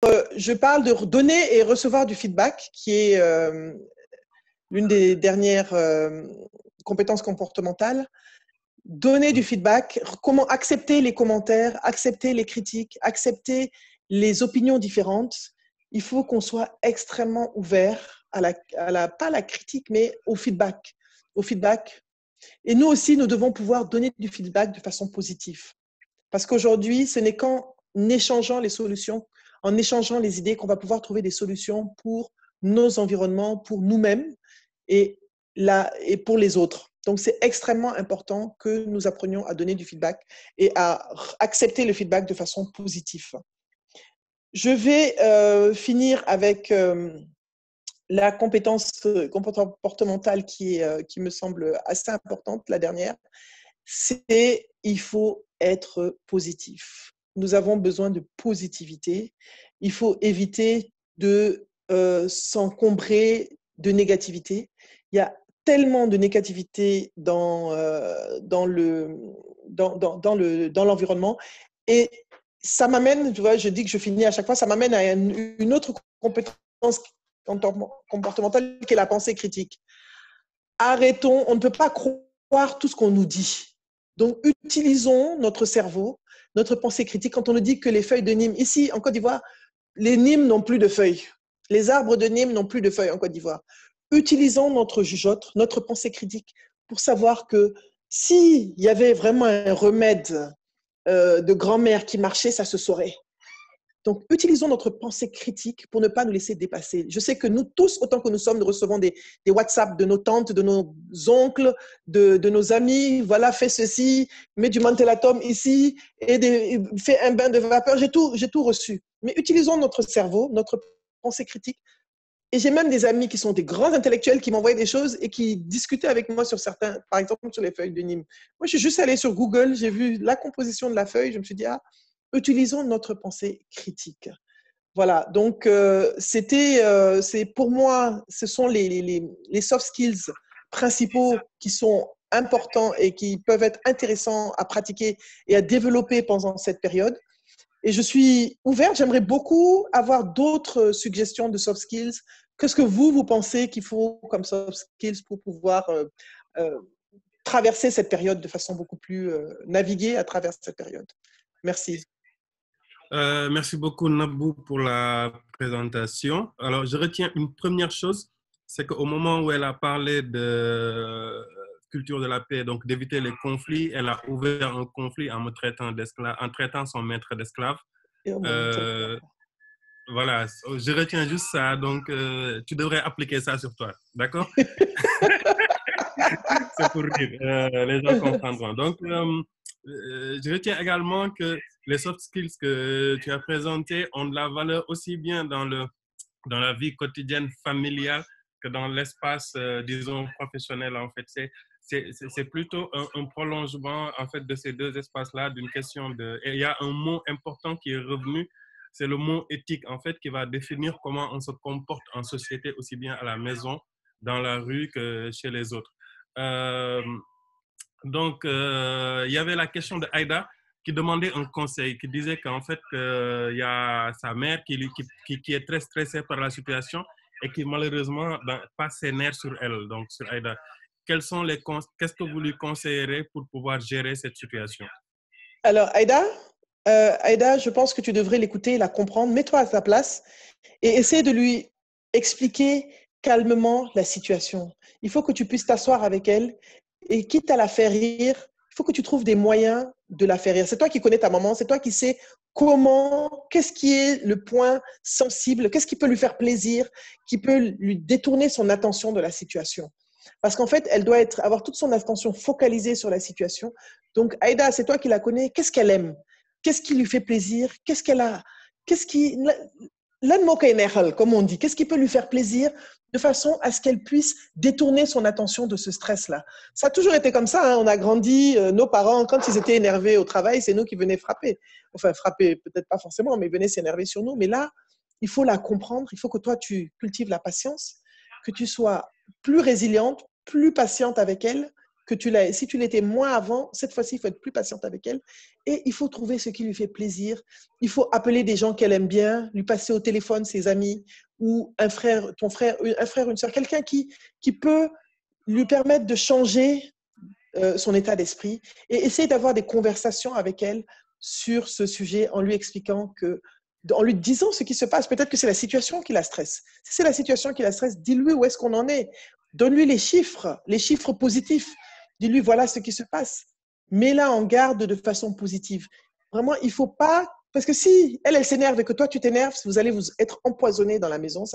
Je parle de donner et recevoir du feedback, qui est l'une des dernières compétences comportementales. Donner du feedback, comment accepter les commentaires, accepter les critiques, accepter les opinions différentes. Il faut qu'on soit extrêmement ouvert pas à la critique, mais au feedback. Au feedback. Et nous aussi, nous devons pouvoir donner du feedback de façon positive. Parce qu'aujourd'hui, ce n'est qu'en échangeant les solutions, en échangeant les idées qu'on va pouvoir trouver des solutions pour nos environnements, pour nous-mêmes et pour les autres. Donc, c'est extrêmement important que nous apprenions à donner du feedback et à accepter le feedback de façon positive. Je vais finir avec la compétence comportementale qui me semble assez importante, la dernière. C'est il faut être positif. Nous avons besoin de positivité. Il faut éviter de s'encombrer de négativité. Il y a tellement de négativité dans l'environnement. Et ça m'amène, tu vois, je dis que je finis à chaque fois, ça m'amène à une autre compétence comportementale qui est la pensée critique. Arrêtons, on ne peut pas croire tout ce qu'on nous dit. Donc, utilisons notre cerveau, notre pensée critique. Quand on nous dit que les feuilles de Nîmes, ici, en Côte d'Ivoire, les Nîmes n'ont plus de feuilles. Les arbres de Nîmes n'ont plus de feuilles en Côte d'Ivoire. Utilisons notre jugeote, notre pensée critique pour savoir que s'il y avait vraiment un remède de grand-mère qui marchait, ça se saurait. Donc, utilisons notre pensée critique pour ne pas nous laisser dépasser. Je sais que nous tous, autant que nous sommes, nous recevons des WhatsApp de nos tantes, de nos oncles, de nos amis. Voilà, fais ceci, mets du mentholatum ici, et fais un bain de vapeur. J'ai tout reçu. Mais utilisons notre cerveau, notre pensée critique. Et j'ai même des amis qui sont des grands intellectuels qui m'envoyaient des choses et qui discutaient avec moi sur certains, par exemple sur les feuilles de Nîmes. Moi, je suis juste allée sur Google, j'ai vu la composition de la feuille, je me suis dit, utilisons notre pensée critique. Voilà, donc c'est pour moi, ce sont les soft skills principaux qui sont importants et qui peuvent être intéressants à pratiquer et à développer pendant cette période. Et je suis ouverte, j'aimerais beaucoup avoir d'autres suggestions de soft skills. Qu'est-ce que vous pensez qu'il faut comme soft skills pour pouvoir traverser cette période de façon beaucoup plus naviguer à travers cette période? Merci. Merci beaucoup, Nabou, pour la présentation. Alors, je retiens une première chose, c'est qu'au moment où elle a parlé de culture de la paix, donc d'éviter les conflits, elle a ouvert un conflit en me traitant d'esclave, en traitant son maître d'esclave. Voilà, je retiens juste ça, donc tu devrais appliquer ça sur toi, d'accord? C'est pour rire, les gens comprendront. Donc, je retiens également que les soft skills que tu as présentés ont de la valeur aussi bien dans la vie quotidienne familiale que dans l'espace, disons, professionnel. En fait, c'est plutôt un prolongement en fait, de ces deux espaces-là d'une question de... Et il y a un mot important qui est revenu, c'est le mot éthique, en fait, qui va définir comment on se comporte en société, aussi bien à la maison, dans la rue que chez les autres. Donc, il y avait la question de Aïda qui demandait un conseil, qui disait qu'en fait, il y a sa mère qui est très stressée par la situation et qui malheureusement passe ses nerfs sur elle, donc sur Aïda. Qu'est-ce que vous lui conseillerez pour pouvoir gérer cette situation? Alors, Aïda, je pense que tu devrais l'écouter, la comprendre. Mets-toi à sa place et essaie de lui expliquer calmement la situation. Il faut que tu puisses t'asseoir avec elle et quitte à la faire rire, il faut que tu trouves des moyens de la faire rire. C'est toi qui connais ta maman, c'est toi qui sais qu'est-ce qui est le point sensible, qu'est-ce qui peut lui faire plaisir, qui peut lui détourner son attention de la situation. Parce qu'en fait, elle doit avoir toute son attention focalisée sur la situation. Donc, Aïda, c'est toi qui la connais. Qu'est-ce qu'elle aime? Qu'est-ce qui lui fait plaisir? Qu'est-ce qu'elle a? Comme on dit, qu'est-ce qui peut lui faire plaisir de façon à ce qu'elle puisse détourner son attention de ce stress-là. Ça a toujours été comme ça. Hein. On a grandi, nos parents, quand ils étaient énervés au travail, c'est nous qui venaient frapper. Enfin, frapper, peut-être pas forcément, mais venaient s'énerver sur nous. Mais là, il faut la comprendre. Il faut que toi, tu cultives la patience, que tu sois plus résiliente, plus patiente avec elle que tu l'as. Si tu l'étais moins avant, cette fois-ci, il faut être plus patiente avec elle. Et il faut trouver ce qui lui fait plaisir. Il faut appeler des gens qu'elle aime bien, lui passer au téléphone ses amis ou un frère, une sœur, quelqu'un qui peut lui permettre de changer son état d'esprit et essayer d'avoir des conversations avec elle sur ce sujet en lui expliquant en lui disant ce qui se passe. Peut-être que c'est la situation qui la stresse. Si c'est la situation qui la stresse, dis-lui où est-ce qu'on en est. Donne-lui les chiffres positifs. Dis-lui voilà ce qui se passe. Mets-la en garde de façon positive. Vraiment, il ne faut pas... Parce que si elle s'énerve et que toi, tu t'énerves, vous allez vous être empoisonnés dans la maison.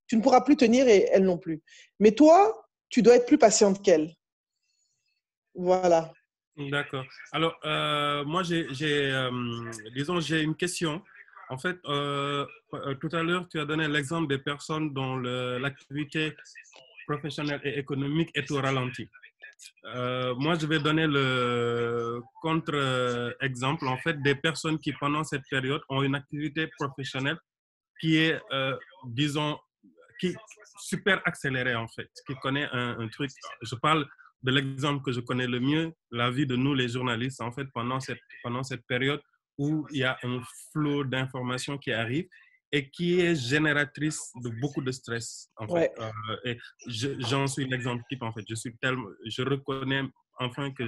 Tu ne pourras plus tenir et elle non plus. Mais toi, tu dois être plus patiente qu'elle. Voilà. D'accord. Alors, moi, disons, j'ai une question. En fait, tout à l'heure, tu as donné l'exemple des personnes dont l'activité professionnelle et économique est au ralenti. Moi, je vais donner le contre-exemple, en fait, des personnes qui, pendant cette période, ont une activité professionnelle qui est, disons, qui super accélérée, en fait, qui connaît un truc. Je parle de l'exemple que je connais le mieux, la vie de nous, les journalistes, en fait, pendant cette période où il y a un flot d'informations qui arrive et qui est génératrice de beaucoup de stress, en fait. Ouais. Et j'en suis l'exemple type, en fait. Je reconnais enfin que,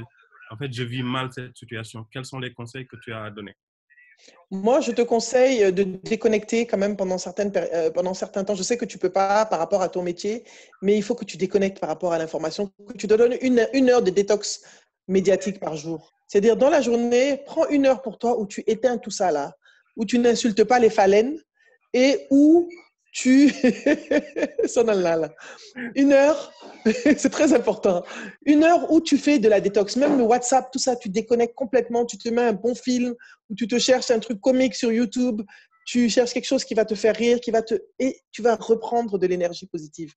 en fait, je vis mal cette situation. Quels sont les conseils que tu as à donner? Moi, je te conseille de déconnecter quand même pendant certains temps. Je sais que tu ne peux pas par rapport à ton métier, mais il faut que tu déconnectes par rapport à l'information, que tu te donnes une heure de détox médiatique par jour. C'est-à-dire, dans la journée, prends une heure pour toi où tu éteins tout ça là, où tu n'insultes pas les phalènes et où tu... là. Une heure, c'est très important. Une heure où tu fais de la détox, même le WhatsApp, tout ça, tu déconnectes complètement, tu te mets un bon film ou tu te cherches un truc comique sur YouTube, tu cherches quelque chose qui va te faire rire, et tu vas reprendre de l'énergie positive.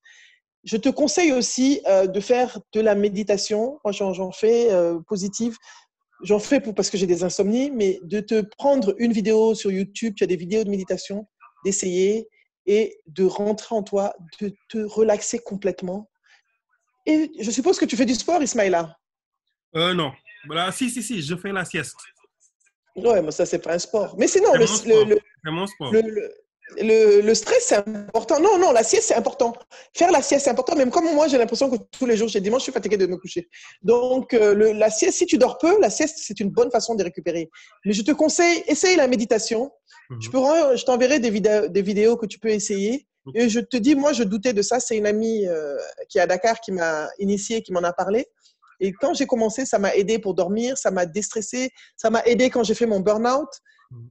Je te conseille aussi de faire de la méditation. Moi, j'en fais positive. J'en fais parce que j'ai des insomnies, mais de te prendre une vidéo sur YouTube, tu as des vidéos de méditation, d'essayer et de rentrer en toi, de te relaxer complètement. Et je suppose que tu fais du sport, Ismaïla. Non. Voilà, si, je fais la sieste. Ouais, mais ça, c'est pas un sport. Mais sinon, C'est mon sport. le stress, c'est important. Non, la sieste, c'est important. Faire la sieste, c'est important. Même comme moi, j'ai l'impression que tous les jours, chez dimanche, je suis fatiguée de me coucher. Donc, la sieste, si tu dors peu, la sieste, c'est une bonne façon de récupérer. Mais je te conseille, essaye la méditation. Je t'enverrai des vidéos que tu peux essayer. Et je te dis, moi, je doutais de ça. C'est une amie qui est à Dakar qui m'a initiée, qui m'en a parlé. Et quand j'ai commencé, ça m'a aidé pour dormir, ça m'a déstressé, ça m'a aidé quand j'ai fait mon burn-out.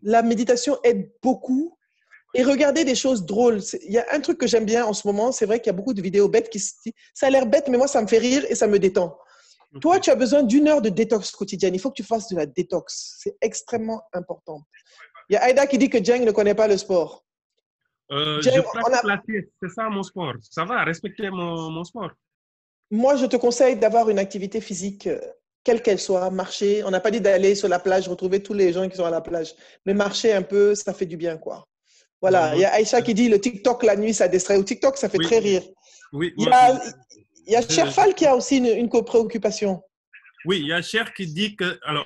La méditation aide beaucoup. Et regarder des choses drôles. Il y a un truc que j'aime bien en ce moment, c'est vrai qu'il y a beaucoup de vidéos bêtes ça a l'air bête, mais moi, ça me fait rire et ça me détend. Toi, tu as besoin d'une heure de détox quotidienne. Il faut que tu fasses de la détox. C'est extrêmement important. Il y a Aïda qui dit que Jeng ne connaît pas le sport. Je pratique la sieste, c'est ça mon sport. Ça va, respecter mon sport. Moi, je te conseille d'avoir une activité physique, quelle qu'elle soit, marcher. On n'a pas dit d'aller sur la plage, retrouver tous les gens qui sont à la plage. Mais marcher un peu, ça fait du bien, quoi. Voilà, il y a Aïcha qui dit le TikTok la nuit, ça distrait. Au TikTok, ça fait très rire. Oui, il y a Cherfal qui a aussi une préoccupation. Oui, il y a Cher qui dit que... Alors,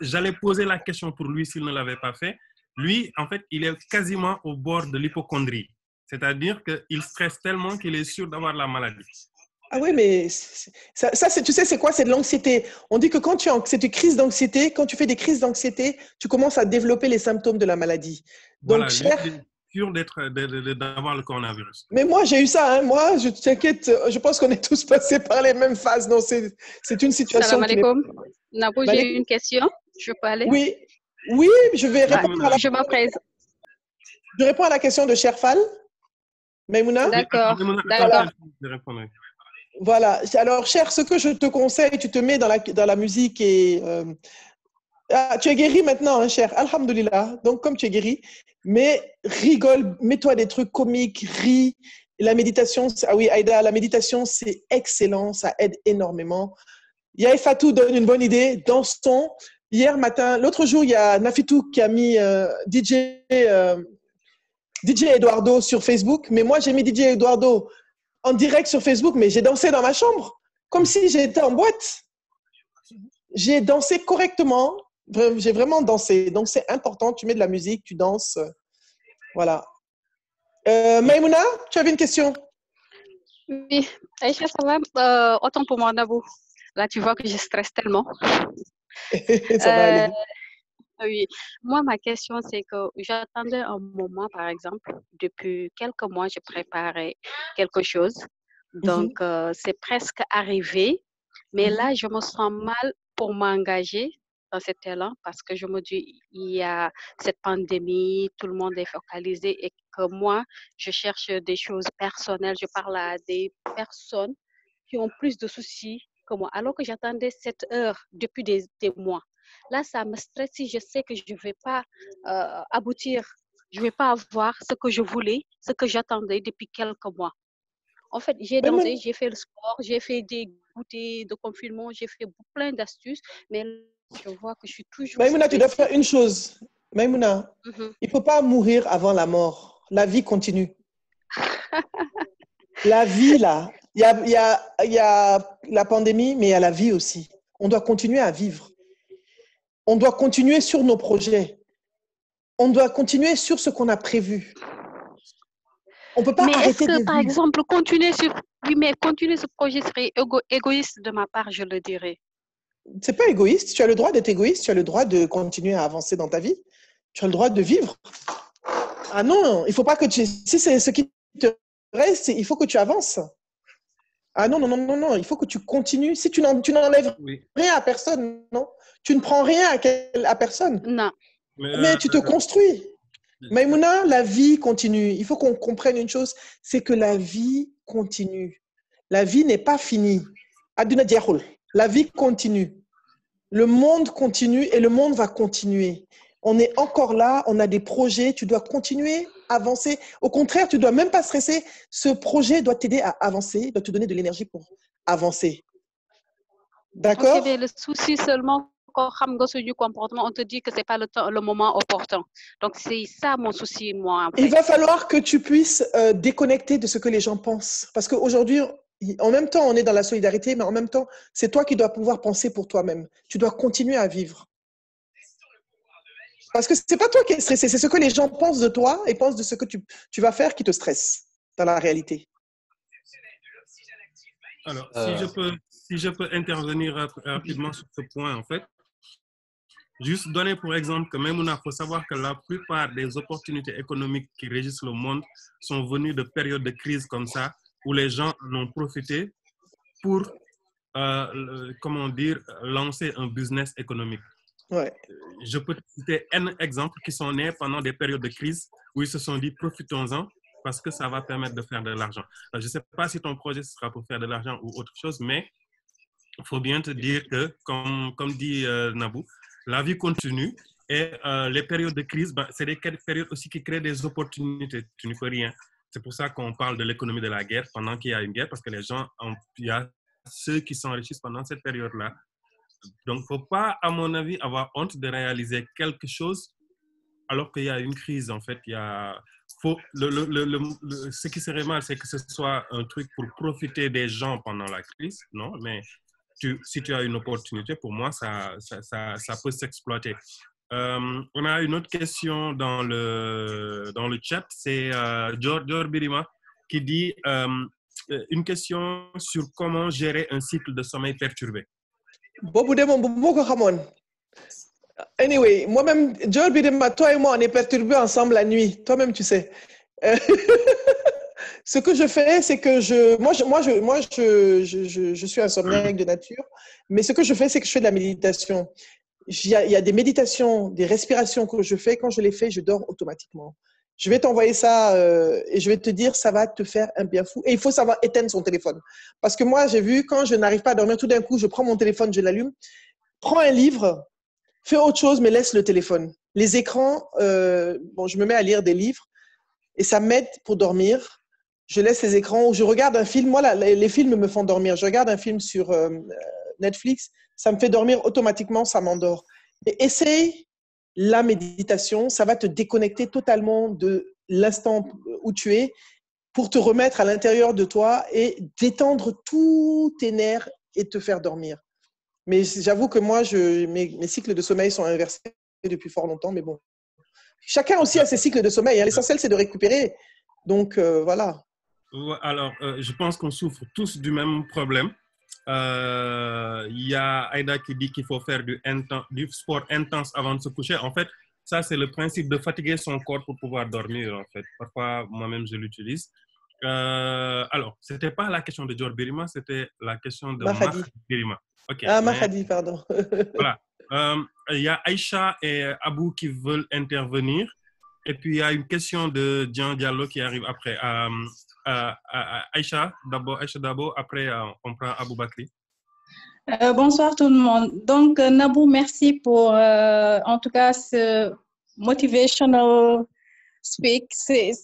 j'allais poser la question pour lui s'il ne l'avait pas fait. Lui, en fait, il est quasiment au bord de l'hypocondrie. C'est-à-dire qu'il stresse tellement qu'il est sûr d'avoir la maladie. Ah oui, mais tu sais, c'est quoi? C'est de l'anxiété. On dit que quand c'est une crise d'anxiété, quand tu fais des crises d'anxiété, tu commences à développer les symptômes de la maladie. Donc, voilà, Cher... il est sûr d'avoir le coronavirus. Mais moi, j'ai eu ça. Hein. Moi, je t'inquiète, je pense qu'on est tous passés par les mêmes phases. Non, c'est une situation... Salam alaikum. Nabou, j'ai une question. Je peux aller? Oui, je vais répondre à la... Je me présente. Je réponds à la question de Cherfal. Maïmouna? D'accord. Voilà. Alors, Cher, ce que je te conseille, tu te mets dans la musique et... tu es guéri maintenant, hein, Cher. Alhamdoulilah. Donc, comme tu es guéri, mais rigole, mets-toi des trucs comiques, ris. La méditation, ah oui, Aïda, la méditation, c'est excellent, ça aide énormément. Yael Fatou donne une bonne idée, dansons. Hier matin, l'autre jour, il y a Nafitou qui a mis DJ Eduardo sur Facebook, mais moi, j'ai mis DJ Eduardo en direct sur Facebook, mais j'ai dansé dans ma chambre. comme si j'étais en boîte. J'ai dansé correctement. J'ai vraiment dansé. Donc, c'est important. Tu mets de la musique, tu danses. Voilà. Maïmouna, tu avais une question? Oui, Aïcha, ça va? Autant pour moi, Nabou. Là, tu vois que je stresse tellement. Ça va Euh, aller. oui, moi, ma question, c'est que j'attendais un moment, par exemple, depuis quelques mois, je préparais quelque chose. Donc, c'est presque arrivé. Mais là, je me sens mal pour m'engager dans cet élan parce que je me dis, il y a cette pandémie, tout le monde est focalisé et que moi, je cherche des choses personnelles. Je parle à des personnes qui ont plus de soucis que moi, alors que j'attendais cette heure depuis des mois. Là, ça me stresse si je sais que je ne vais pas aboutir, je ne vais pas avoir ce que je voulais, ce que j'attendais depuis quelques mois. En fait, j'ai dansé, j'ai fait le sport, j'ai fait des goûters de confinement, j'ai fait plein d'astuces, mais je vois que je suis toujours Maïmouna, tu dois faire stressée. une chose. Maïmouna, il ne faut pas mourir avant la mort. La vie continue. La vie, là, il y a la pandémie, mais il y a la vie aussi. On doit continuer à vivre. On doit continuer sur nos projets. On doit continuer sur ce qu'on a prévu. On ne peut pas Mais est-ce arrêter de que, par vivre. exemple, continuer ce projet serait égoïste de ma part, je le dirais. C'est pas égoïste. Tu as le droit d'être égoïste. Tu as le droit de continuer à avancer dans ta vie. Tu as le droit de vivre. Ah non, il faut pas que tu... Si c'est ce qui te reste, il faut que tu avances. Ah non, non, non, non, non. Il faut que tu continues. Si tu n'enlèves rien à personne, non. Tu ne prends rien à personne. Non. Mais tu te construis. Maïmouna, la vie continue. Il faut qu'on comprenne une chose, c'est que la vie continue. La vie n'est pas finie. Aduna diakhul. La vie continue. Le monde continue et le monde va continuer. On est encore là, on a des projets, tu dois continuer, avancer. Au contraire, tu ne dois même pas stresser. Ce projet doit t'aider à avancer, doit te donner de l'énergie pour avancer. D'accord? Ok, mais le souci seulement, quand du comportement, on te dit que ce n'est pas le moment opportun. Donc, c'est ça mon souci, moi, en fait. Il va falloir que tu puisses déconnecter de ce que les gens pensent. Parce qu'aujourd'hui, en même temps, on est dans la solidarité, mais en même temps, c'est toi qui dois pouvoir penser pour toi-même. Tu dois continuer à vivre. Parce que ce n'est pas toi qui es stressé, c'est ce que les gens pensent de toi et pensent de ce que tu vas faire qui te stresse dans la réalité. Alors, si je peux intervenir rapidement sur ce point, en fait, juste donner pour exemple que même il faut savoir que la plupart des opportunités économiques qui régissent le monde sont venues de périodes de crise comme ça, où les gens en ont profité pour, comment dire, lancer un business économique. Ouais. Je peux citer un exemple qui sont nés pendant des périodes de crise où ils se sont dit profitons-en parce que ça va permettre de faire de l'argent. Je ne sais pas si ton projet sera pour faire de l'argent ou autre chose, mais il faut bien te dire que, comme dit Nabou, la vie continue et les périodes de crise, c'est des périodes aussi qui créent des opportunités. Tu ne peux rien. C'est pour ça qu'on parle de l'économie de la guerre pendant qu'il y a une guerre, parce que les gens, il y a ceux qui s'enrichissent pendant cette période-là. Donc, il ne faut pas, à mon avis, avoir honte de réaliser quelque chose alors qu'il y a une crise, en fait. Ce qui serait mal, c'est que ce soit un truc pour profiter des gens pendant la crise, non, mais si tu as une opportunité, pour moi, ça peut s'exploiter. On a une autre question dans le chat, c'est Dior Birima qui dit une question sur comment gérer un cycle de sommeil perturbé. Anyway, moi-même, Dior Birima, toi et moi, on est perturbés ensemble la nuit. Toi-même, tu sais. Ce que je fais, c'est que je suis insomniaque de nature, mais ce que je fais, c'est que je fais de la méditation. Il y a des méditations, des respirations que je fais. Quand je les fais, je dors automatiquement. Je vais t'envoyer ça et je vais te dire, ça va te faire un bien fou. Et il faut savoir éteindre son téléphone. Parce que moi, j'ai vu, quand je n'arrive pas à dormir, tout d'un coup, je prends mon téléphone, je l'allume, prends un livre, fais autre chose, mais laisse le téléphone. Les écrans, je me mets à lire des livres et ça m'aide pour dormir. Je laisse les écrans ou je regarde un film. Moi, les films me font dormir. Je regarde un film sur Netflix, ça me fait dormir automatiquement, ça m'endort. Et essaye la méditation, ça va te déconnecter totalement de l'instant où tu es pour te remettre à l'intérieur de toi et détendre tous tes nerfs et te faire dormir. Mais j'avoue que moi, mes cycles de sommeil sont inversés depuis fort longtemps, mais bon. Chacun aussi a ses cycles de sommeil. Hein. L'essentiel, c'est de récupérer. Donc, voilà. Alors, je pense qu'on souffre tous du même problème. Il y a Aïda qui dit qu'il faut faire du sport intense avant de se coucher. En fait, ça, c'est le principe de fatiguer son corps pour pouvoir dormir, en fait. Parfois, moi-même, je l'utilise. Alors, ce n'était pas la question de Dior Birima, c'était la question de Mahadi. Mahdi Birima. Okay, ah, Mahadi, pardon. Voilà. Il y a Aïcha et Abou qui veulent intervenir. Et puis, il y a une question de Dian Diallo qui arrive après. Aïcha d'abord, après, on prend Abou Bakri. Bonsoir tout le monde. Donc, Nabou, merci pour, en tout cas, ce motivational speak.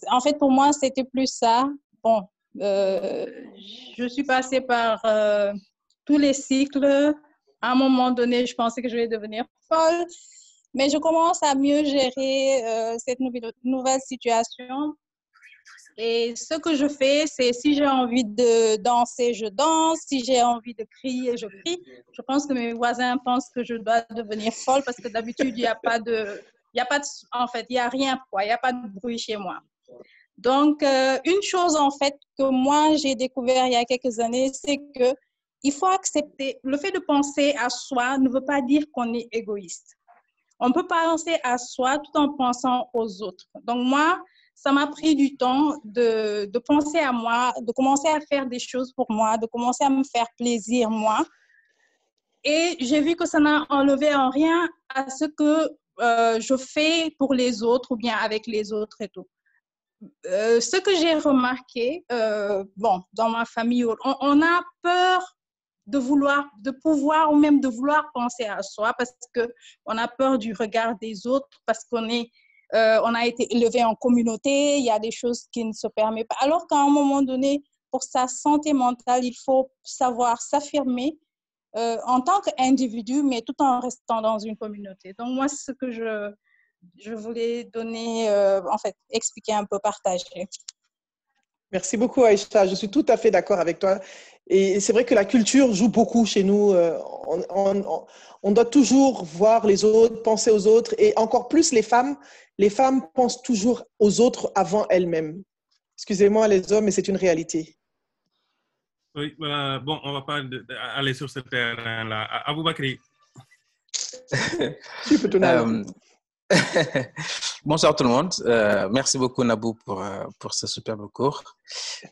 En fait, pour moi, c'était plus ça. Bon, je suis passée par tous les cycles. À un moment donné, je pensais que je vais devenir folle, mais je commence à mieux gérer cette nouvelle situation. Et ce que je fais, c'est si j'ai envie de danser, je danse. Si j'ai envie de crier, je crie. Je pense que mes voisins pensent que je dois devenir folle parce que d'habitude, il n'y a pas de, en fait, il n'y a rien, quoi. Il n'y a pas de bruit chez moi. Donc, une chose, en fait, que moi, j'ai découvert il y a quelques années, c'est que il faut accepter, le fait de penser à soi ne veut pas dire qu'on est égoïste. On peut penser à soi tout en pensant aux autres. Donc, moi, ça m'a pris du temps de penser à moi, de commencer à faire des choses pour moi, de commencer à me faire plaisir, moi. Et j'ai vu que ça n'a enlevé en rien à ce que je fais pour les autres ou bien avec les autres et tout. Ce que j'ai remarqué, bon, dans ma famille, on a peur de pouvoir ou même de vouloir penser à soi parce qu'on a peur du regard des autres, parce on a été élevé en communauté, il y a des choses qui ne se permettent pas. Alors qu'à un moment donné, pour sa santé mentale, il faut savoir s'affirmer en tant qu'individu, mais tout en restant dans une communauté. Donc moi, c'est ce que je voulais donner, en fait, expliquer un peu, partager. Merci beaucoup, Aïcha. Je suis tout à fait d'accord avec toi. Et c'est vrai que la culture joue beaucoup chez nous. On doit toujours voir les autres, penser aux autres. Et encore plus les femmes. Les femmes pensent toujours aux autres avant elles-mêmes. Excusez-moi les hommes, mais c'est une réalité. Oui, bon, on ne va pas aller sur ce terrain-là. Abou Bakri. Tu peux te Bonsoir tout le monde. Merci beaucoup Nabou pour ce superbe cours.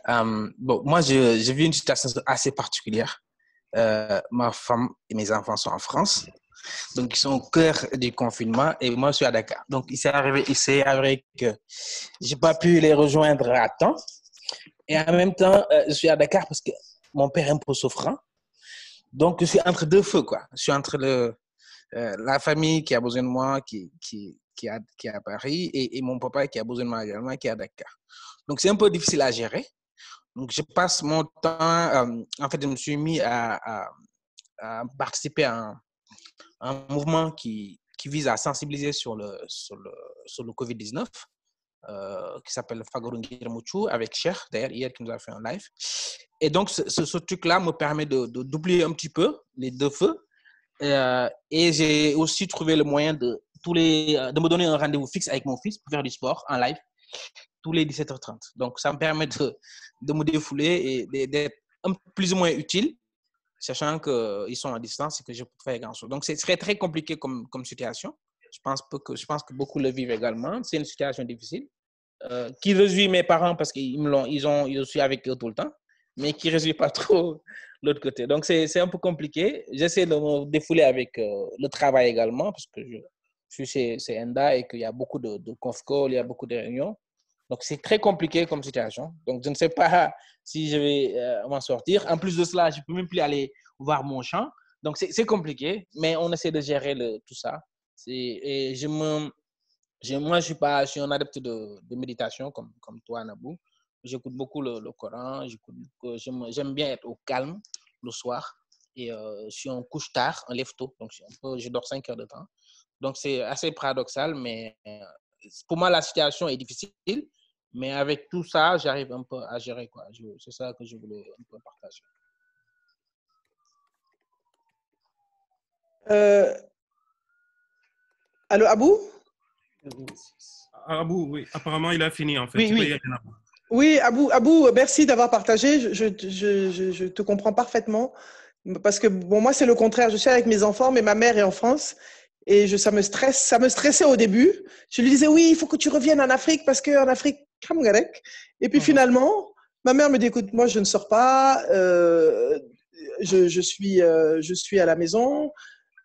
Bon, moi, j'ai vu une situation assez particulière. Ma femme et mes enfants sont en France. Donc, ils sont au cœur du confinement et moi, je suis à Dakar. Donc, il s'est avéré que je n'ai pas pu les rejoindre à temps. Et en même temps, je suis à Dakar parce que mon père est un peu souffrant. Donc, je suis entre deux feux, quoi. Je suis entre la famille qui a besoin de moi, qui est à Paris, et mon papa qui a besoin de moi également, qui est à Dakar. Donc, c'est un peu difficile à gérer. Donc, je passe mon temps, en fait, je me suis mis à participer à un mouvement qui vise à sensibiliser sur le COVID-19, qui s'appelle Fagorungir Muchu, avec Cher, d'ailleurs, hier, qui nous a fait un live. Et donc, ce truc-là me permet d'oublier un petit peu les deux feux. Et j'ai aussi trouvé le moyen de me donner un rendez-vous fixe avec mon fils pour faire du sport en live tous les 17h30. Donc, ça me permet de me défouler et d'être plus ou moins utile, sachant qu'ils sont à distance et que je peux faire grand-chose. Donc, c'est très, très compliqué comme situation. Je pense que beaucoup le vivent également. C'est une situation difficile qui réjouit mes parents parce je suis avec eux tout le temps, mais qui ne réjouit pas trop l'autre côté. Donc, c'est un peu compliqué. J'essaie de me défouler avec le travail également parce que je suis chez Enda et qu'il y a beaucoup de conf calls, il y a beaucoup de réunions. Donc, c'est très compliqué comme situation. Donc, je ne sais pas si je vais m'en sortir. En plus de cela, je ne peux même plus aller voir mon champ. Donc, c'est compliqué, mais on essaie de gérer tout ça. Moi, je suis un adepte de méditation comme toi, Nabou. J'écoute beaucoup le Coran. J'aime bien être au calme le soir. Et je suis en couche tard, en lève tôt. Donc, je dors 5 heures de temps. Donc, c'est assez paradoxal, mais pour moi, la situation est difficile. Mais avec tout ça, j'arrive un peu à gérer, quoi. C'est ça que je voulais un peu partager. Allô, Abou? Abou, oui, apparemment, il a fini, en fait. Oui, Tu peux oui. y aller, Abou. Oui, Abou, merci d'avoir partagé. Je te comprends parfaitement. Parce que, bon, moi, c'est le contraire. Je suis avec mes enfants, mais ma mère est en France. Et ça me stressait au début. Je lui disais, oui, il faut que tu reviennes en Afrique parce qu'en Afrique, Kamgarek. Et puis finalement, ma mère me dit, écoute, moi, je ne sors pas. Je suis à la maison.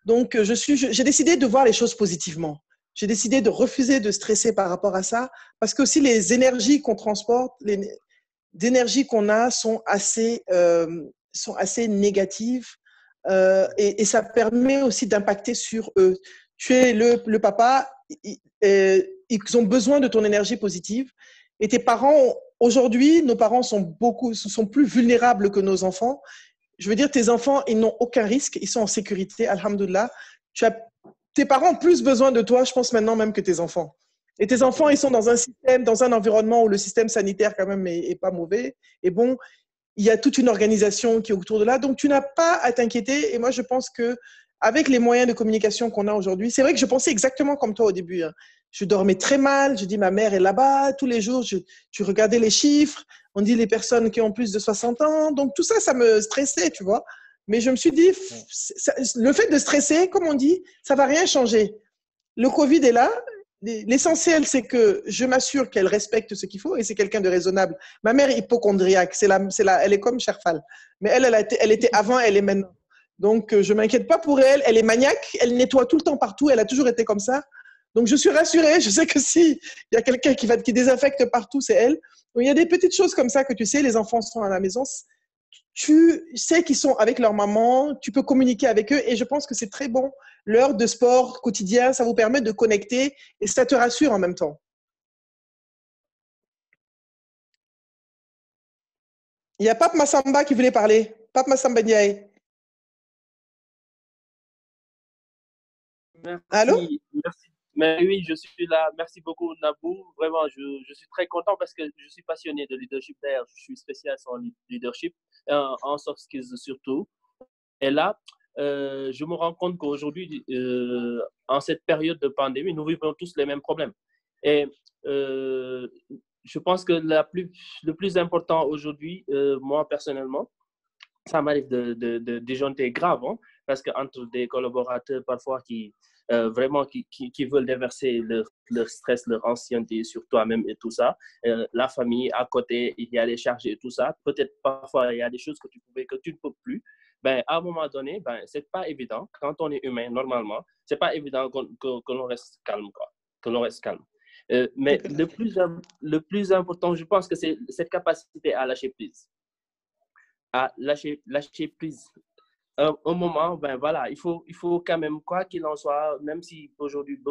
Donc, j'ai décidé de voir les choses positivement. J'ai décidé de refuser de stresser par rapport à ça parce que aussi les énergies qu'on transporte, les énergies qu'on a sont assez négatives et ça permet aussi d'impacter sur eux. Tu es le papa, ils ont besoin de ton énergie positive et tes parents, aujourd'hui, nos parents sont plus vulnérables que nos enfants. Je veux dire, tes enfants, ils n'ont aucun risque, ils sont en sécurité, alhamdoulilah. Tes parents ont plus besoin de toi, je pense maintenant même que tes enfants. Et tes enfants, ils sont dans un environnement où le système sanitaire quand même est pas mauvais. Et bon, il y a toute une organisation qui est autour de là. Donc, tu n'as pas à t'inquiéter. Et moi, je pense que avec les moyens de communication qu'on a aujourd'hui, c'est vrai que je pensais exactement comme toi au début. Hein. Je dormais très mal. Je dis, ma mère est là-bas tous les jours. Je regardais les chiffres. On dit les personnes qui ont plus de 60 ans. Donc, tout ça, ça me stressait, tu vois. Mais je me suis dit, le fait de stresser, comme on dit, ça ne va rien changer. Le Covid est là. L'essentiel, c'est que je m'assure qu'elle respecte ce qu'il faut et c'est quelqu'un de raisonnable. Ma mère est hypochondriaque, elle est comme Cherfal. Mais elle était avant, elle est maintenant. Donc, je ne m'inquiète pas pour elle. Elle est maniaque, elle nettoie tout le temps partout, elle a toujours été comme ça. Donc, je suis rassurée. Je sais que s'il y a quelqu'un qui désinfecte partout, c'est elle. Donc, il y a des petites choses comme ça que tu sais, les enfants sont à la maison. Tu sais qu'ils sont avec leur maman, tu peux communiquer avec eux et je pense que c'est très bon. L'heure de sport quotidien, ça vous permet de connecter et ça te rassure en même temps. Il y a Pape Massamba qui voulait parler. Pape Massamba Ndiaye. Merci, Allô? merci. Mais oui, je suis là. Merci beaucoup, Nabou. Vraiment, je suis très content parce que je suis passionné de leadership. D'ailleurs, je suis spécialiste en leadership, en soft skills surtout. Et là, je me rends compte qu'aujourd'hui, en cette période de pandémie, nous vivons tous les mêmes problèmes. Et je pense que le plus important aujourd'hui, moi personnellement, ça m'arrive de déjanter grave, hein, parce qu'entre des collaborateurs parfois vraiment qui veulent déverser leur stress, leur ancienneté sur toi-même et tout ça, la famille à côté, il y a les charges et tout ça, peut-être parfois il y a des choses que tu ne peux plus, ben, à un moment donné, ben, c'est pas évident, quand on est humain normalement, c'est pas évident que l'on reste calme, quoi, que l'on reste calme. Mais le plus important, je pense que c'est cette capacité à lâcher prise. À lâcher prise. Un moment, ben voilà, il faut quand même, quoi qu'il en soit, même si aujourd'hui,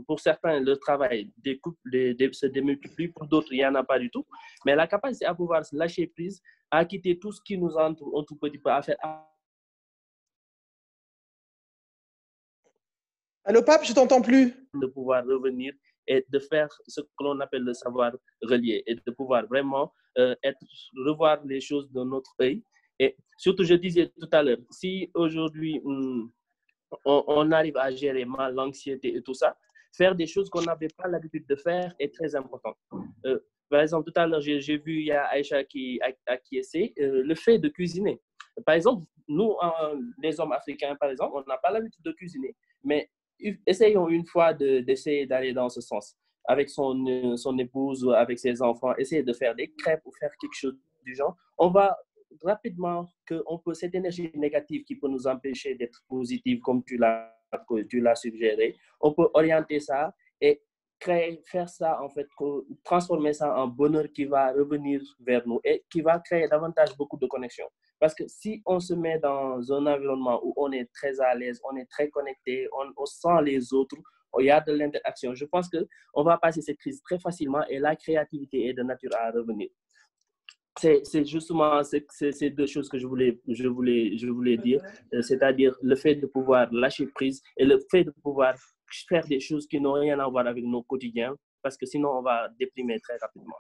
pour certains, le travail se démultiplie, pour d'autres, il n'y en a pas du tout. Mais la capacité à pouvoir se lâcher prise, à quitter tout ce qui nous entoure un tout petit peu, à faire. Allô, Pape, je ne t'entends plus. De pouvoir revenir et de faire ce que l'on appelle le savoir relier et de pouvoir vraiment revoir les choses de notre œil. Et surtout, je disais tout à l'heure, si aujourd'hui on arrive à gérer mal l'anxiété et tout ça, faire des choses qu'on n'avait pas l'habitude de faire est très important. Par exemple, tout à l'heure, j'ai vu, il y a Aïcha qui essaie le fait de cuisiner. Par exemple, nous, les hommes africains, par exemple, on n'a pas l'habitude de cuisiner. Mais essayons une fois d'essayer d'aller dans ce sens. Avec son épouse ou avec ses enfants, essayer de faire des crêpes ou faire quelque chose du genre. On va rapidement cette énergie négative qui peut nous empêcher d'être positive, comme tu l'as suggéré, on peut orienter ça et faire ça, en fait, transformer ça en bonheur qui va revenir vers nous et qui va créer davantage beaucoup de connexions. Parce que si on se met dans un environnement où on est très à l'aise, on est très connecté, on sent les autres, il y a de l'interaction, je pense qu'on va passer cette crise très facilement et la créativité est de nature à revenir. C'est justement ces deux choses que je voulais dire, c'est-à-dire le fait de pouvoir lâcher prise et le fait de pouvoir faire des choses qui n'ont rien à voir avec nos quotidiens, parce que sinon on va déprimer très rapidement.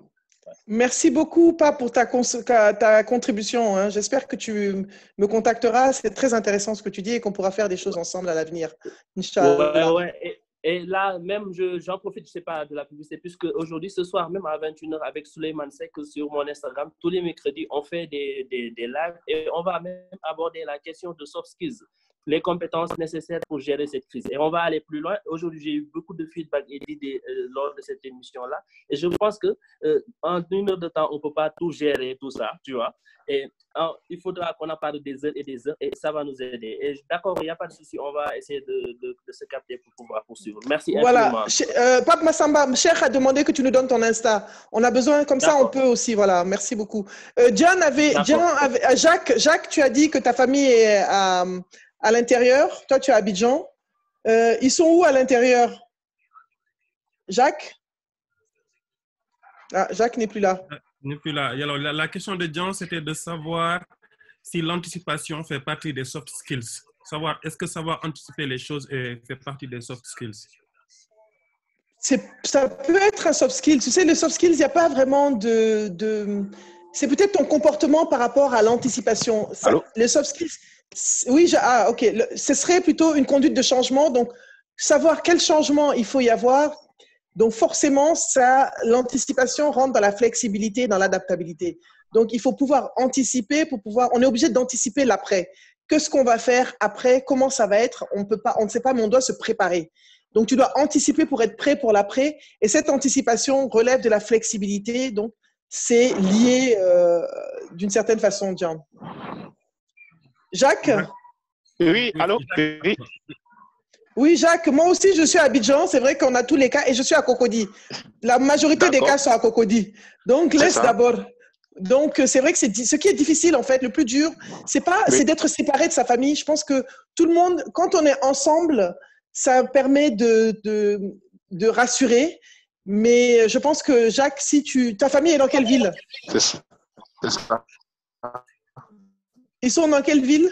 Merci beaucoup, Pa, pour ta contribution. Hein. J'espère que tu me contacteras. C'est très intéressant ce que tu dis et qu'on pourra faire des choses ensemble à l'avenir. Inch'Allah. Ouais. Et là, même, j'en profite, je sais pas, de la publicité, puisque aujourd'hui, ce soir, même à 21h, avec Souleymane Seck sur mon Instagram, tous les mercredis, on fait des lives et on va même aborder la question de soft skills, les compétences nécessaires pour gérer cette crise. Et on va aller plus loin. Aujourd'hui, j'ai eu beaucoup de feedback et d'idées lors de cette émission-là. Et je pense que en 1 heure de temps, on ne peut pas tout gérer, tout ça, tu vois. Et il faudra qu'on en parle des heures et ça va nous aider. Et d'accord, il n'y a pas de souci, on va essayer de se capter pour pouvoir poursuivre. Merci voilà. infiniment. Pape Massamba, Cheikh a demandé que tu nous donnes ton Insta. On a besoin, comme ça on peut aussi. Voilà, merci beaucoup. Jacques, tu as dit que ta famille est à l'intérieur. Toi, tu es à Abidjan. Ils sont où à l'intérieur? Jacques? Ah, Jacques n'est plus là. N'est plus là. Alors, la question de John, c'était de savoir si l'anticipation fait partie des soft skills. Est-ce que savoir anticiper les choses fait partie des soft skills? Ça peut être un soft skill. Tu sais, les soft skills, il n'y a pas vraiment c'est peut-être ton comportement par rapport à l'anticipation. Les soft skills, oui, ok. Ce serait plutôt une conduite de changement. Donc, savoir quel changement il faut y avoir. Donc, forcément, l'anticipation rentre dans la flexibilité, dans l'adaptabilité. Donc, il faut pouvoir anticiper on est obligé d'anticiper l'après. Qu'est-ce qu'on va faire après? Comment ça va être? On ne sait pas, mais on doit se préparer. Donc, tu dois anticiper pour être prêt pour l'après. Et cette anticipation relève de la flexibilité. Donc, c'est lié d'une certaine façon, John. Jacques? Oui, allô? Oui. Oui, Jacques, moi aussi, je suis à Abidjan. C'est vrai qu'on a tous les cas et je suis à Cocody. La majorité des cas sont à Cocody. Donc, laisse d'abord. Donc, c'est vrai que ce qui est difficile, en fait, le plus dur, c'est d'être séparé de sa famille. Je pense que tout le monde, quand on est ensemble, ça permet de rassurer. Mais je pense que, Jacques, ta famille est dans quelle ville? C'est ça. Ils sont dans quelle ville?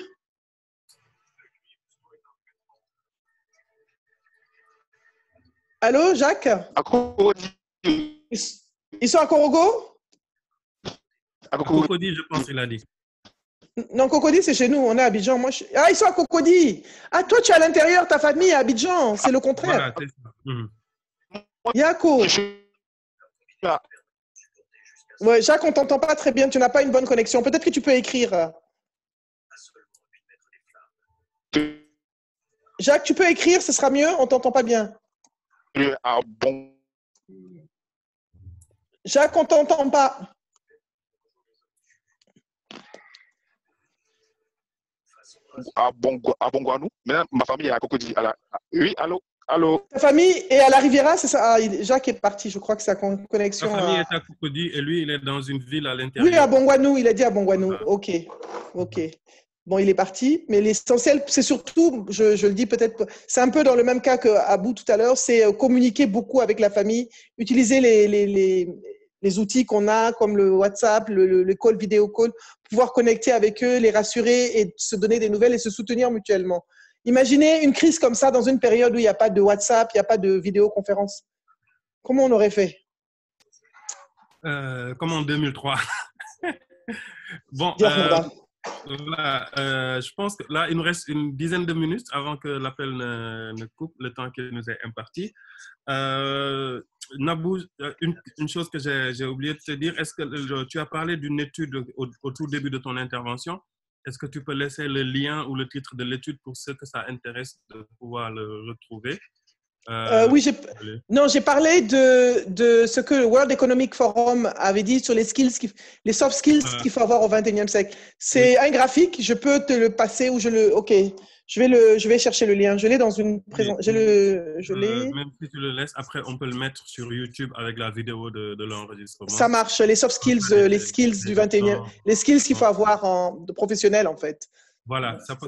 Allô, Jacques? À Cocody. Ils sont à Korogo? À Cocody, je pense qu'il a dit. Non, Cocody, c'est chez nous. On est à Abidjan. Ah, ils sont à Cocody. Ah, toi, tu es à l'intérieur, ta famille est à Abidjan. C'est le contraire. Voilà, Yako. Ouais, Jacques, on ne t'entend pas très bien. Tu n'as pas une bonne connexion. Peut-être que tu peux écrire. Jacques, tu peux écrire, ce sera mieux. On ne t'entend pas bien. Jacques, on ne t'entend pas. À Bongouanou. Maintenant, ma famille est à Cocody. Oui, allô? Ta famille est à la Riviera, c'est ça? Jacques est parti, je crois que sa connexion. Sa famille est à Cocody et lui, il est dans une ville à l'intérieur. Oui, à Bongouanou, il a dit à Bongouanou. Ok. Bon, il est parti, mais l'essentiel, c'est surtout, je le dis peut-être, c'est un peu dans le même cas qu'Abou tout à l'heure, c'est communiquer beaucoup avec la famille, utiliser les outils qu'on a, comme le WhatsApp, le call, vidéo call, pouvoir connecter avec eux, les rassurer et se donner des nouvelles et se soutenir mutuellement. Imaginez une crise comme ça dans une période où il n'y a pas de WhatsApp, il n'y a pas de vidéoconférence. Comment on aurait fait? Comme en 2003. Bon, voilà, je pense que là, il nous reste une dizaine de minutes avant que l'appel ne coupe, le temps qui nous est imparti. Nabou, une chose que j'ai oublié de te dire, est-ce que tu as parlé d'une étude au tout début de ton intervention? Est-ce que tu peux laisser le lien ou le titre de l'étude pour ceux que ça intéresse de pouvoir le retrouver? Oui, j'ai parlé de ce que le World Economic Forum avait dit sur les soft skills qu'il faut avoir au XXIe siècle. C'est un graphique, je peux te le passer ou ok, je vais chercher le lien. Je l'ai dans une présentation. Même si tu le laisses, après on peut le mettre sur YouTube avec la vidéo de l'enregistrement. Ça marche, les soft skills, les skills du XXIe, les skills qu'il faut avoir de professionnel en fait. Voilà, ça peut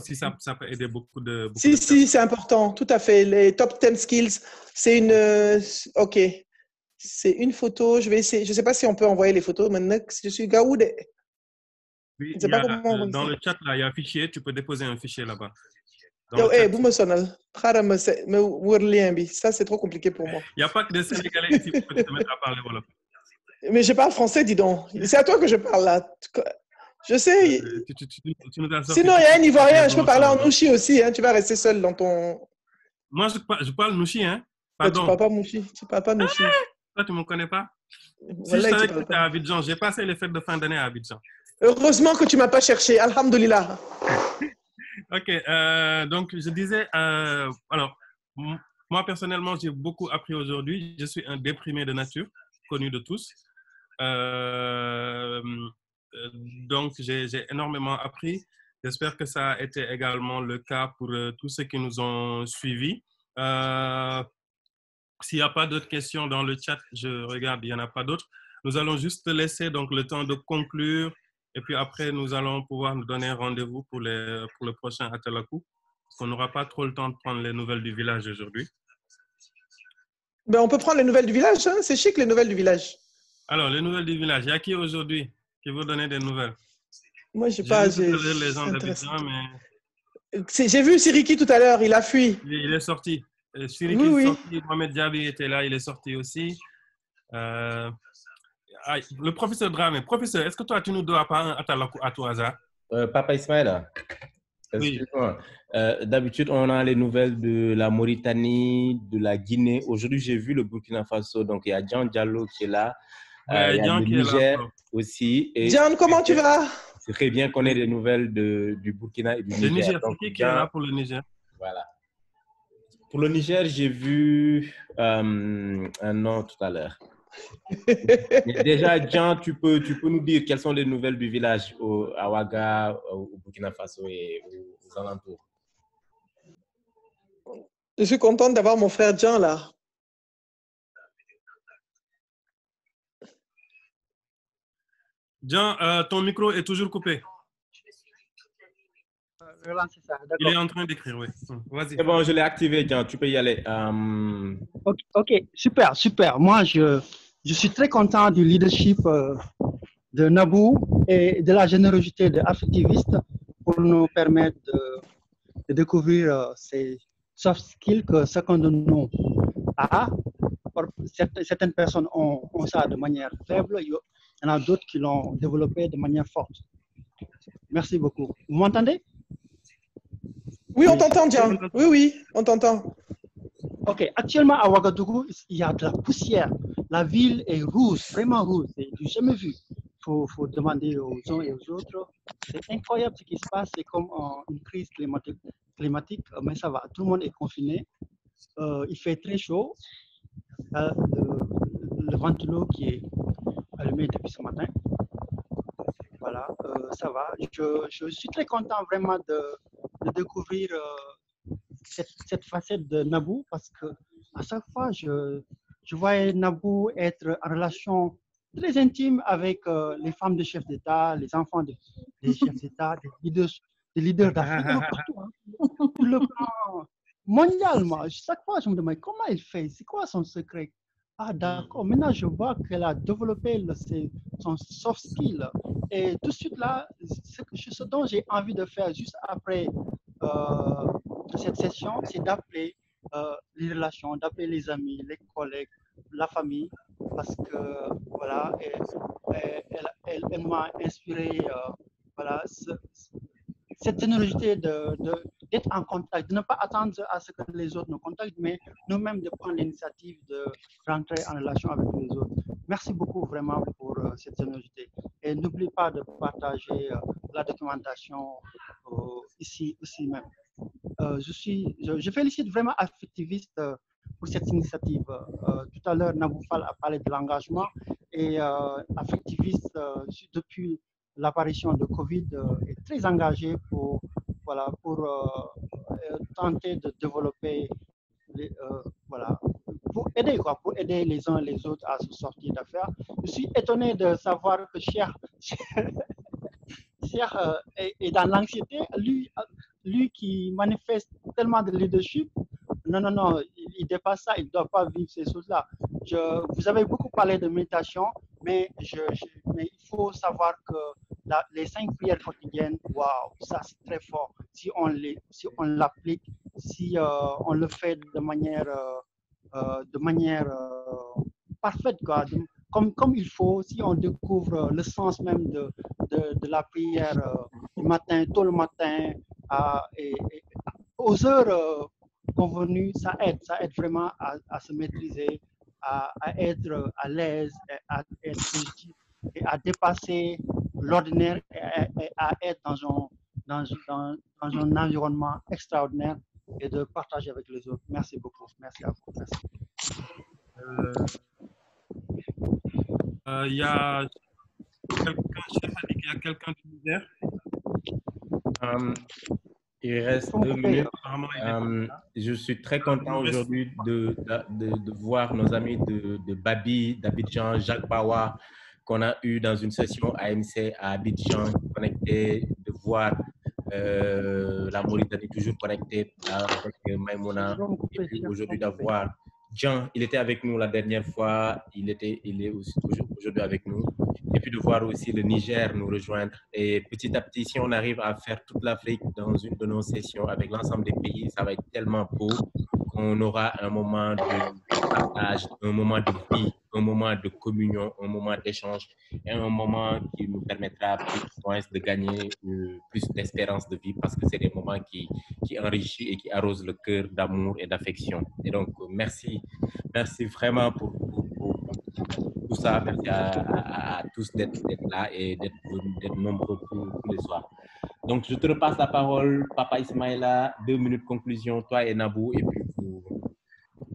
aider beaucoup de c'est important, tout à fait. Les top 10 skills, c'est ok. C'est une photo, je vais essayer. Je ne sais pas si on peut envoyer les photos maintenant. Je suis Gaoud. Oui, dans le chat, là, il y a un fichier, tu peux déposer un fichier là-bas. Ça, c'est trop compliqué pour moi. Il n'y a pas que des Sénégalais ici pour te mettre à parler. Voilà. Mais je parle français, dis donc. C'est à toi que je parle là. Je sais. Tu nous as sorti Sinon, il y a un Ivoirien, je peux parler en bon. Nouchi aussi. Hein. Tu vas rester seul dans ton... Moi, je parle Nouchi, hein? Ouais, tu Pardon. parles pas Mouchi. Tu parles pas Nouchi. Toi, tu ne me connais pas? Si Voilà, je tu savais que parles tu étais à pas. Abidjan, j'ai passé les fêtes de fin d'année à Abidjan. Heureusement que tu m'as pas cherché. Alhamdulillah. Ok, donc je disais, alors, moi personnellement, j'ai beaucoup appris aujourd'hui. Je suis un déprimé de nature, connu de tous. Donc, j'ai énormément appris. J'espère que ça a été également le cas pour tous ceux qui nous ont suivis. S'il n'y a pas d'autres questions dans le chat, je regarde, il n'y en a pas d'autres. Nous allons juste laisser donc le temps de conclure et puis après, nous allons pouvoir nous donner rendez-vous pour le prochain Atalakou. Parce qu'on n'aura pas trop le temps de prendre les nouvelles du village aujourd'hui. Ben, on peut prendre les nouvelles du village. Hein? C'est chic, les nouvelles du village. Alors, les nouvelles du village. Il y a qui aujourd'hui qui veut donner des nouvelles? Moi, je n'ai pas... J'ai vu les gens d'Abidjan, mais... J'ai vu Siriki tout à l'heure. Il a fui. Il est sorti. Siriki est sorti. Mohamed Diaby était là. Il est sorti aussi. Le professeur Dramé. Professeur, est-ce que toi, tu nous dois pas un Atalakou à tout hasard? Papa Ismaël, excuse-moi. D'habitude, on a les nouvelles de la Mauritanie, de la Guinée. Aujourd'hui, j'ai vu le Burkina Faso. Donc, il y a Jean Diallo qui est là. Il y a le Niger aussi. Jean, comment tu vas? C'est très bien qu'on ait des nouvelles du Burkina et du Niger. Le Niger, c'est qui est là pour le Niger? Voilà. Pour le Niger, j'ai vu un nom tout à l'heure. Déjà, Jean, tu peux nous dire quelles sont les nouvelles du village à Ouaga, au Burkina Faso et aux alentours? Je suis contente d'avoir mon frère Jean là. Jean, ton micro est toujours coupé. Il est en train d'écrire, oui. Vas-y. C'est bon, je l'ai activé, Jean. Tu peux y aller. Ok, super. Moi, je suis très content du leadership de Nabou et de la générosité de Affectiviste pour nous permettre de découvrir ces soft skills que chacun de nous a. Certaines personnes ont ça de manière faible, il y en a d'autres qui l'ont développé de manière forte. Merci beaucoup. Vous m'entendez? Oui, on t'entend, Jean. Oui, on t'entend. Ok, actuellement à Ouagadougou, il y a de la poussière. La ville est rouge, vraiment rouge. C'est du jamais vu. Il faut demander aux uns et aux autres. C'est incroyable ce qui se passe. C'est comme une crise climatique, mais ça va. Tout le monde est confiné. Il fait très chaud. Le ventilo qui est allumé depuis ce matin. Voilà, ça va. Je suis très content vraiment de découvrir cette facette de Nabou parce que à chaque fois, je voyais Nabou être en relation très intime avec les femmes de chefs d'État, les enfants des chefs d'État, des leaders d'Afrique, partout. Hein. Sur le plan mondial, moi, chaque fois, je me demande comment il fait, c'est quoi son secret? Ah, d'accord. Maintenant, je vois qu'elle a développé son soft skill. Et tout de suite, là, ce dont j'ai envie de faire juste après cette session, c'est d'appeler les relations, d'appeler les amis, les collègues, la famille, parce que, voilà, elle m'a inspiré, voilà, cette générosité d'être en contact, de ne pas attendre à ce que les autres nous contactent, mais nous-mêmes de prendre l'initiative de rentrer en relation avec les autres. Merci beaucoup vraiment pour cette générosité. Et n'oublie pas de partager la documentation ici même. Je félicite vraiment Affectiviste pour cette initiative. Tout à l'heure, Nabou Fall a parlé de l'engagement et Affectiviste, depuis l'apparition de Covid, est très engagé pour tenter de développer, pour aider les uns et les autres à se sortir d'affaires. Je suis étonné de savoir que Cheikh est dans l'anxiété, lui qui manifeste tellement de leadership. Non, il dépasse ça, il ne doit pas vivre ces choses-là. Vous avez beaucoup parlé de méditation, mais il faut savoir que les 5 prières quotidiennes, waouh, ça c'est très fort. Si on l'applique, si on le fait de manière parfaite, quoi, comme il faut, si on découvre le sens même de la prière du matin, tôt le matin, et aux heures convenues, ça aide vraiment à se maîtriser, à être à l'aise, à être positif et à dépasser l'ordinaire et à être dans un environnement extraordinaire et de partager avec les autres. Merci beaucoup. Merci à vous. Merci. Il y a quelqu'un, chef a dit qu'il y a quelqu'un du Niger. Il reste 2 minutes. Je suis très content aujourd'hui de voir nos amis de Babi, d'Abidjan, Jacques Bawa, qu'on a eu dans une session AMC à Abidjan, connecté, de voir la Mauritanie toujours connectée avec Maïmouna, et puis aujourd'hui d'avoir Jean, il était avec nous la dernière fois, il est aussi aujourd'hui avec nous. Et puis de voir aussi le Niger nous rejoindre. Et petit à petit, si on arrive à faire toute l'Afrique dans une de nos sessions avec l'ensemble des pays, ça va être tellement beau qu'on aura un moment de partage, un moment de vie, un moment de communion, un moment d'échange et un moment qui nous permettra plus de gagner plus d'espérance de vie parce que c'est des moments qui enrichissent et qui arrosent le cœur d'amour et d'affection. Et donc, merci vraiment pour tout ça. Merci à tous d'être là et d'être nombreux tous les soirs. Donc, je te repasse la parole, Papa Ismaïla, 2 minutes conclusion, toi et Nabou, et puis vous.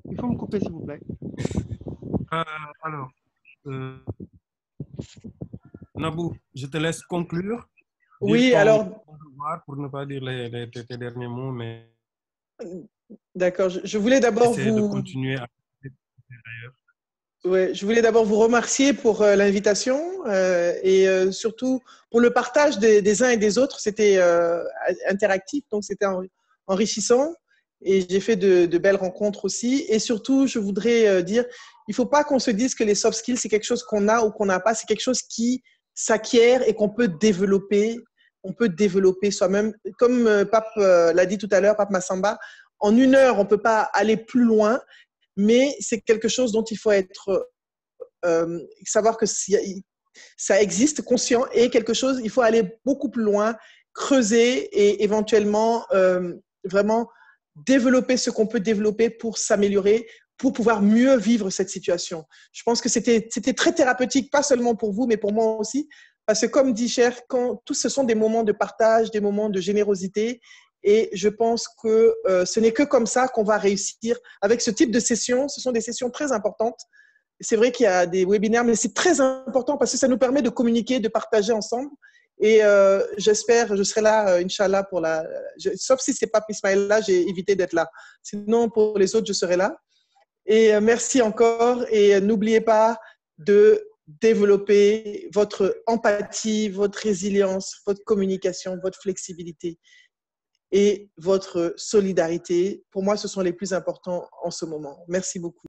Il faut me couper, s'il vous plaît. Alors, Nabou, je te laisse conclure. Oui, alors. Pour ne pas dire tes derniers mots, mais. D'accord, je voulais d'abord vous. De continuer à. Ouais, je voulais d'abord vous remercier pour l'invitation et surtout pour le partage des uns et des autres. C'était interactif, donc c'était enrichissant et j'ai fait de belles rencontres aussi. Et surtout, je voudrais dire, il ne faut pas qu'on se dise que les soft skills, c'est quelque chose qu'on a ou qu'on n'a pas. C'est quelque chose qui s'acquiert et qu'on peut développer. On peut développer soi-même. Comme Pape l'a dit tout à l'heure, Pape Massamba, en 1 heure, on ne peut pas aller plus loin. Mais c'est quelque chose dont il faut être, savoir que ça existe, conscient, et quelque chose, il faut aller beaucoup plus loin, creuser et éventuellement vraiment développer ce qu'on peut développer pour s'améliorer, pour pouvoir mieux vivre cette situation. Je pense que c'était très thérapeutique, pas seulement pour vous, mais pour moi aussi, parce que comme dit Cher, tous ce sont des moments de partage, des moments de générosité. Et je pense que ce n'est que comme ça qu'on va réussir. Avec ce type de sessions, ce sont des sessions très importantes. C'est vrai qu'il y a des webinaires, mais c'est très important parce que ça nous permet de communiquer, de partager ensemble. Et j'espère, je serai là, Inch'Allah, sauf si ce n'est pas Ismaël là, j'ai évité d'être là. Sinon, pour les autres, je serai là. Et merci encore. Et n'oubliez pas de développer votre empathie, votre résilience, votre communication, votre flexibilité et votre solidarité. Pour moi, ce sont les plus importants en ce moment. Merci beaucoup.